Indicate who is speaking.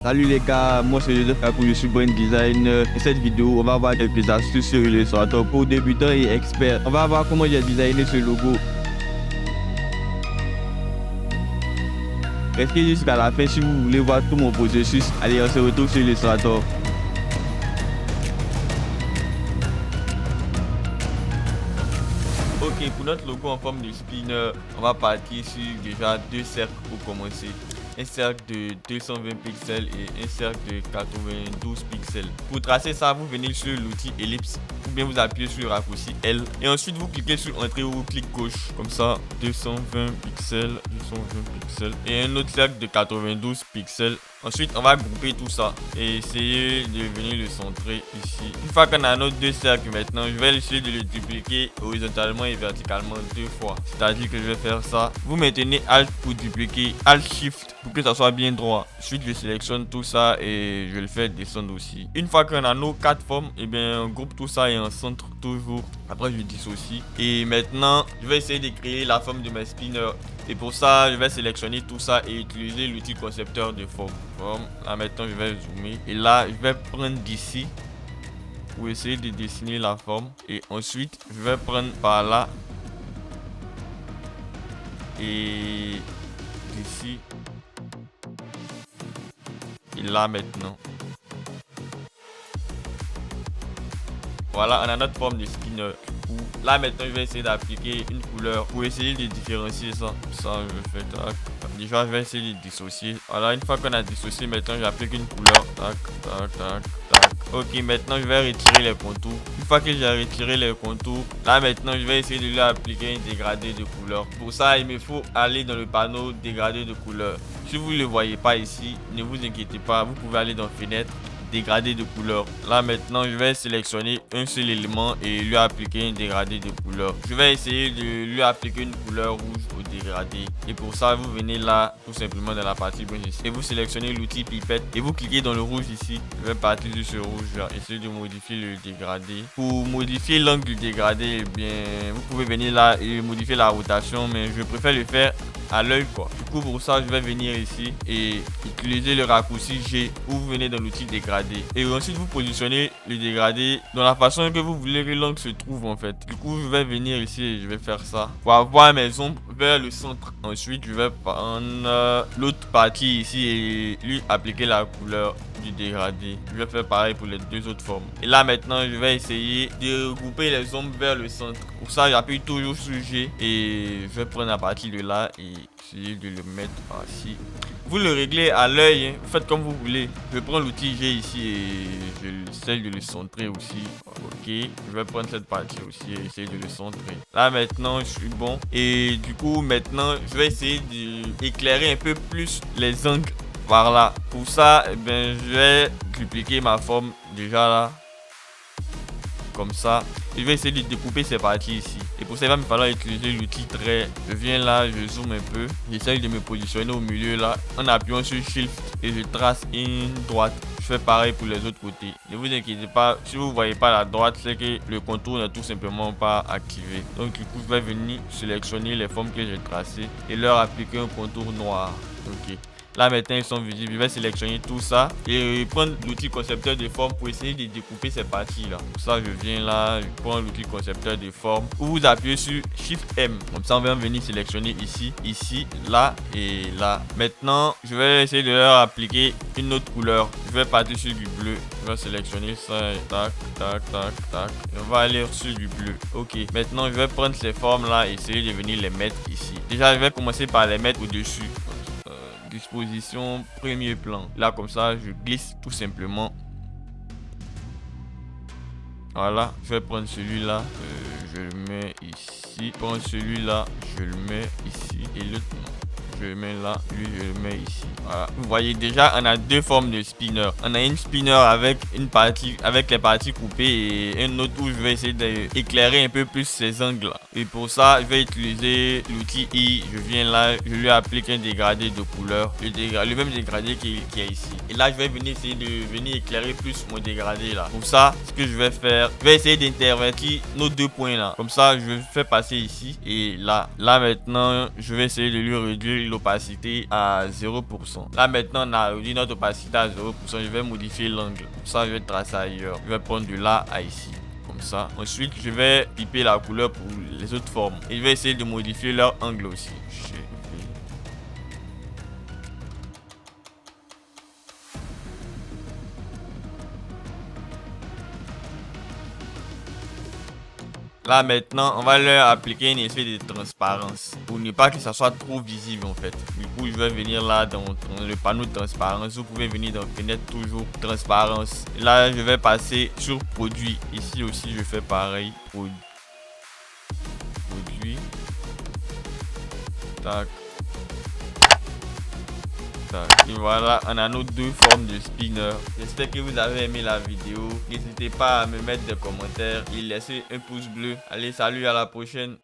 Speaker 1: Salut les gars, moi c'est Joseph Kakou, je suis brain designer. Dans cette vidéo, on va voir quelques astuces sur Illustrator pour débutants et experts. On va voir comment j'ai designé ce logo. Restez jusqu'à la fin si vous voulez voir tout mon processus. Allez, on se retrouve sur Illustrator. Ok, pour notre logo en forme de spinner, on va partir sur déjà deux cercles pour commencer. Un cercle de 220 pixels et un cercle de 92 pixels. Pour tracer ça, vous venez sur l'outil ellipse ou bien vous appuyez sur le raccourci L et ensuite vous cliquez sur entrée ou clic gauche comme ça. 220 pixels et un autre cercle de 92 pixels. Ensuite, on va grouper tout ça et essayer de venir le centrer ici. Une fois qu'on a nos deux cercles maintenant, je vais essayer de le dupliquer horizontalement et verticalement deux fois. C'est-à-dire que je vais faire ça. Vous maintenez Alt pour dupliquer, Alt Shift pour que ça soit bien droit. Ensuite, je sélectionne tout ça et je le fais descendre aussi. Une fois qu'on a nos quatre formes, et bien on groupe tout ça et on centre toujours. Après, je dissocie. Et maintenant, je vais essayer de créer la forme de mes spinners. Et pour ça, je vais sélectionner tout ça et utiliser l'outil concepteur de forme. Là maintenant, je vais zoomer. Et là, je vais prendre d'ici pour essayer de dessiner la forme. Et ensuite, je vais prendre par là. Et d'ici. Et là maintenant. Voilà, on a notre forme de spinner. Là maintenant, je vais essayer d'appliquer une couleur pour essayer de différencier ça. Ça, je fais tac. Déjà, je vais essayer de dissocier. Voilà, une fois qu'on a dissocié, maintenant, j'applique une couleur. Tac, tac, tac, tac. Ok, maintenant, je vais retirer les contours. Une fois que j'ai retiré les contours, là maintenant, je vais essayer de lui appliquer un dégradé de couleur. Pour ça, il me faut aller dans le panneau dégradé de couleur. Si vous ne le voyez pas ici, ne vous inquiétez pas, vous pouvez aller dans Fenêtre, dégradé de couleur. Là maintenant, je vais sélectionner un seul élément et lui appliquer un dégradé de couleur. Je vais essayer de lui appliquer une couleur rouge au dégradé. Et pour ça, vous venez là, tout simplement dans la partie brush ici. Et vous sélectionnez l'outil pipette et vous cliquez dans le rouge ici. Je vais partir sur ce rouge là, essayer de modifier le dégradé. Pour modifier l'angle du dégradé, eh bien, vous pouvez venir là et modifier la rotation, mais je préfère le faire à l'œil quoi. Du coup pour ça je vais venir ici et utiliser le raccourci G où vous venez dans l'outil dégradé et ensuite vous positionnez le dégradé dans la façon que vous voulez que l'angle se trouve en fait. Du coup je vais venir ici et je vais faire ça pour avoir mes ombres vers le centre. Ensuite je vais prendre l'autre partie ici et lui appliquer la couleur du dégradé. Je vais faire pareil pour les deux autres formes. Et là maintenant je vais essayer de regrouper les ombres vers le centre. Pour ça j'appuie toujours sur G et je vais prendre la partie de là et essayer de le mettre par ici. Vous le réglez à l'œil, hein. Vous faites comme vous voulez. Je prends l'outil G ici et j'essaie de le centrer aussi. Ok, je vais prendre cette partie aussi et essayer de le centrer. Là maintenant je suis bon. Et du coup maintenant je vais essayer d'éclairer un peu plus les angles par là. Pour ça, eh bien, je vais dupliquer ma forme déjà là. Comme ça. Et je vais essayer de découper ces parties ici. Et pour ça, il va me falloir utiliser l'outil trait. Je viens là, je zoome un peu. J'essaye de me positionner au milieu là. En appuyant sur Shift et je trace une droite. Je fais pareil pour les autres côtés. Ne vous inquiétez pas, si vous ne voyez pas la droite, c'est que le contour n'est tout simplement pas activé. Donc du coup, je vais venir sélectionner les formes que j'ai tracées et leur appliquer un contour noir. Ok. Là maintenant ils sont visibles. Je vais sélectionner tout ça et prendre l'outil concepteur de forme pour essayer de découper ces parties là. Pour ça je viens là, je prends l'outil concepteur de forme où vous appuyez sur Shift M. Comme ça on va venir sélectionner ici, ici, là et là. Maintenant je vais essayer de leur appliquer une autre couleur. Je vais partir sur du bleu. Je vais sélectionner ça et tac, tac, tac, tac. Et on va aller sur du bleu. Ok. Maintenant je vais prendre ces formes là et essayer de venir les mettre ici. Déjà je vais commencer par les mettre au-dessus. Disposition premier plan. Là comme ça je glisse tout simplement. Voilà, je vais prendre celui-là, je le mets ici. Prendre celui-là, je le mets ici. Et l'autre, je le mets là, lui je le mets ici. Voilà. Vous voyez déjà on a deux formes de spinner. On a une spinner avec une partie, avec les parties coupées et un autre où je vais essayer d'éclairer un peu plus ces angles là. Et pour ça je vais utiliser l'outil I. Je viens là, je lui applique un dégradé de couleur, le même dégradé qui est ici. Et là je vais venir essayer de venir éclairer plus mon dégradé là. Pour ça ce que je vais faire, je vais essayer d'intervertir nos deux points là. Comme ça je fais passer ici et là. Là maintenant je vais essayer de lui réduire l'opacité à 0%. Là maintenant on a réduit notre opacité à 0%. Je vais modifier l'angle. Ça je vais tracer ailleurs. Je vais prendre de là à ici. Comme ça. Ensuite je vais piper la couleur pour les autres formes. Et je vais essayer de modifier leur angle aussi. Là maintenant, on va leur appliquer un effet de transparence pour ne pas que ça soit trop visible en fait. Du coup, je vais venir là dans le panneau de transparence. Vous pouvez venir dans fenêtre toujours transparence. Et là, je vais passer sur produit. Ici aussi, je fais pareil. Produit. Tac. Et voilà, on a nos deux formes de spinner. J'espère que vous avez aimé la vidéo. N'hésitez pas à me mettre des commentaires et laisser un pouce bleu. Allez, salut, à la prochaine.